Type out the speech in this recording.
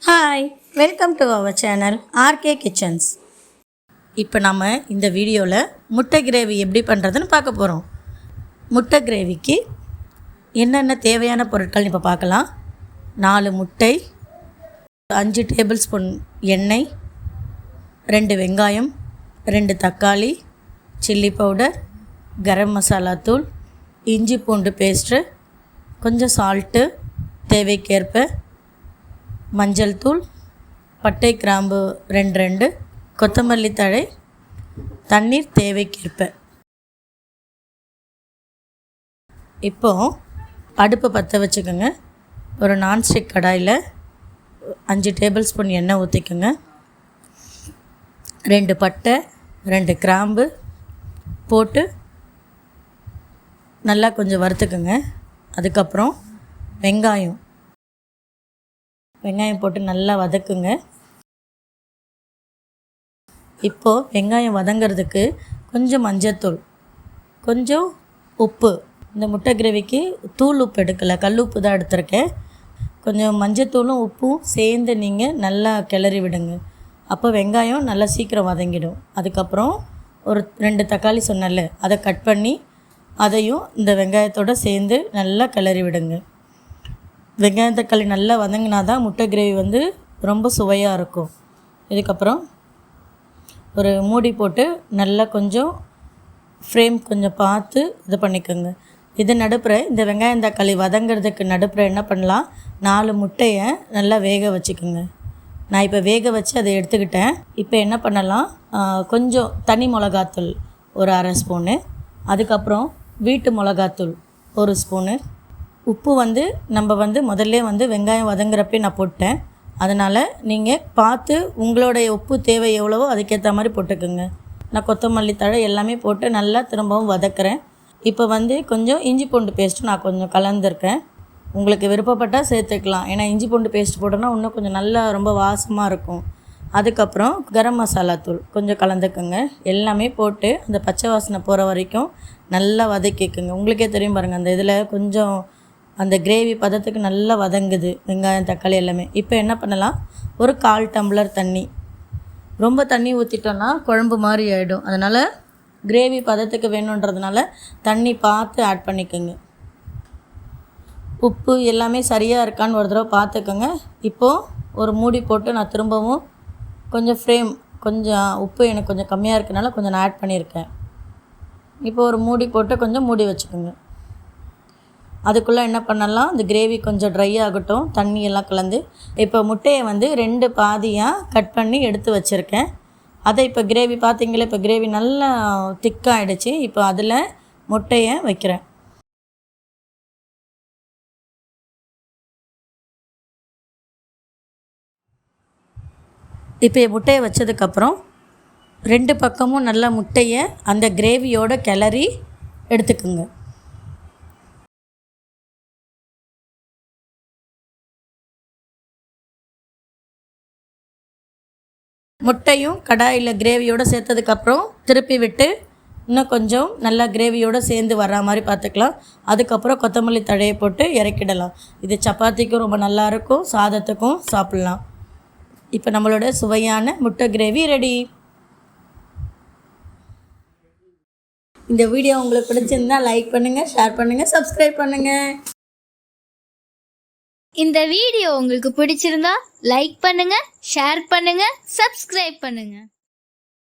Hi, welcome to our channel RK Kitchens. இப்போ நம்ம இந்த வீடியோவில் முட்டை கிரேவி எப்படி பண்ணுறதுன்னு பார்க்க போகிறோம். முட்டை கிரேவிக்கு என்னென்ன தேவையான பொருட்கள் இப்போ பார்க்கலாம். 4 முட்டை, 5 டேபிள் ஸ்பூன் எண்ணெய், 2 வெங்காயம், 2 தக்காளி, சில்லி பவுடர், கரம் மசாலா தூள், இஞ்சி பூண்டு பேஸ்ட்டு, கொஞ்சம் சால்ட்டு தேவைக்கேற்ப, மஞ்சள் தூள், பட்டை கிராம்பு 2 கொத்தமல்லி தழை, தண்ணீர் தேவைக்கேற்ப. இப்போது அடுப்பு பற்ற வச்சுக்கோங்க. ஒரு நான்ஸ்டிக் கடாயில் 5 டேபிள் ஸ்பூன் எண்ணெய் ஊற்றிக்கோங்க. 2 பட்டை 2 கிராம்பு போட்டு நல்லா கொஞ்சம் வறுத்துக்குங்க. அதுக்கப்புறம் வெங்காயம் போட்டு நல்லா வதக்குங்க. இப்போது வெங்காயம் வதங்கிறதுக்கு கொஞ்சம் மஞ்சத்தூள், கொஞ்சம் உப்பு. இந்த முட்டை கிரேவிக்கு தூள் உப்பு எடுக்கலை, கல் உப்பு தான் எடுத்திருக்கேன். கொஞ்சம் மஞ்சத்தூளும் உப்பும் சேர்ந்து நீங்கள் நல்லா கிளறி விடுங்க. அப்போ வெங்காயம் நல்லா சீக்கிரம் வதங்கிடும். அதுக்கப்புறம் ஒரு 2 தக்காளி சொன்னல, அதை கட் பண்ணி அதையும் இந்த வெங்காயத்தோடு சேர்ந்து நல்லா கிளறி விடுங்க. வெங்காயம் தக்காளி நல்லா வதங்கினா தான் முட்டை கிரேவி ரொம்ப சுவையாக இருக்கும். இதுக்கப்புறம் ஒரு மூடி போட்டு நல்லா கொஞ்சம் ஃப்ரேம் கொஞ்சம் பார்த்து இது பண்ணிக்கோங்க. இது நடுப்புற இந்த வெங்காயம் தக்காளி வதங்கிறதுக்கு நடுப்புற என்ன பண்ணலாம், 4 முட்டையை நல்லா வேக வச்சுக்கோங்க. நான் இப்போ வேக வச்சு அதை எடுத்துக்கிட்டேன். இப்போ என்ன பண்ணலாம், கொஞ்சம் தனி மிளகாத்தூள் ஒரு 1/2 ஸ்பூனு, அதுக்கப்புறம் வீட்டு மிளகாத்தூள் 1 ஸ்பூனு, உப்பு நம்ம முதல்ல வெங்காயம் வதங்குறப்பே நான் போட்டேன். அதனால் நீங்கள் பார்த்து உங்களுடைய உப்பு தேவை எவ்வளவோ அதுக்கேற்ற மாதிரி போட்டுக்கோங்க. நான் கொத்தமல்லி தழை எல்லாமே போட்டு நல்லா திரும்பவும் வதக்குறேன். இப்போ கொஞ்சம் இஞ்சி பூண்டு பேஸ்ட்டு நான் கொஞ்சம் கலந்துருக்கேன். உங்களுக்கு விருப்பப்பட்டால் சேர்த்துக்கலாம். ஏன்னா இஞ்சி பூண்டு பேஸ்ட் போட்டோன்னா இன்னும் கொஞ்சம் நல்லா ரொம்ப வாசமாக இருக்கும். அதுக்கப்புறம் கரம் மசாலா தூள் கொஞ்சம் கலந்துக்குங்க. எல்லாமே போட்டு அந்த பச்சை வாசனை போகிற வரைக்கும் நல்லா வதக்கிக்குங்க. உங்களுக்கே தெரியும் பாருங்கள், அந்த இதில் கொஞ்சம் அந்த கிரேவி பதத்துக்கு நல்லா வதங்குது வெங்காயம் தக்காளி எல்லாமே. இப்போ என்ன பண்ணலாம், ஒரு 1/4 டம்ளர் தண்ணி. ரொம்ப தண்ணி ஊற்றிட்டோன்னா குழம்பு மாதிரி ஆகிடும். அதனால் கிரேவி பதத்துக்கு வேணுன்றதுனால தண்ணி பார்த்து ஆட் பண்ணிக்கோங்க. உப்பு எல்லாமே சரியாக இருக்கான்னு ஒரு தடவை பார்த்துக்கோங்க. இப்போது ஒரு மூடி போட்டு நான் திரும்பவும் கொஞ்சம் உப்பு எனக்கு கொஞ்சம் கம்மியாக இருக்கனால கொஞ்சம் நான் ஆட் பண்ணியிருக்கேன். இப்போ ஒரு மூடி போட்டு கொஞ்சம் மூடி வச்சுக்கோங்க. அதுக்குள்ளே என்ன பண்ணலாம், இந்த கிரேவி கொஞ்சம் ட்ரை ஆகட்டும், தண்ணி எல்லாம் கலந்து. இப்போ முட்டையை 2 பாதியாக கட் பண்ணி எடுத்து வச்சுருக்கேன். அதை இப்போ கிரேவி பார்த்திங்களே, இப்போ கிரேவி நல்லா திக்காகிடுச்சு. இப்போ அதில் முட்டையை வைக்கிறேன். இப்போ முட்டையை வச்சதுக்கப்புறம் 2 பக்கமும் நல்லா முட்டையை அந்த கிரேவியோட கிளறி எடுத்துக்குங்க. முட்டையும் கடாயில் கிரேவியோடு சேர்த்ததுக்கப்புறம் திருப்பி விட்டு இன்னும் கொஞ்சம் நல்லா கிரேவியோடு சேர்ந்து வர்ற மாதிரி பார்த்துக்கலாம். அதுக்கப்புறம் கொத்தமல்லி தழையை போட்டு இறக்கிடலாம். இது சப்பாத்திக்கும் ரொம்ப நல்லாயிருக்கும், சாதத்துக்கும் சாப்பிட்லாம். இப்போ நம்மளோட சுவையான முட்டை கிரேவி ரெடி. இந்த வீடியோ உங்களுக்கு பிடிச்சிருந்தா லைக் பண்ணுங்கள், ஷேர் பண்ணுங்கள், சப்ஸ்கிரைப் பண்ணுங்கள். இந்த வீடியோ உங்களுக்கு பிடிச்சிருந்தா லைக் பண்ணுங்க, ஷேர் பண்ணுங்க, சப்ஸ்கிரைப் பண்ணுங்க.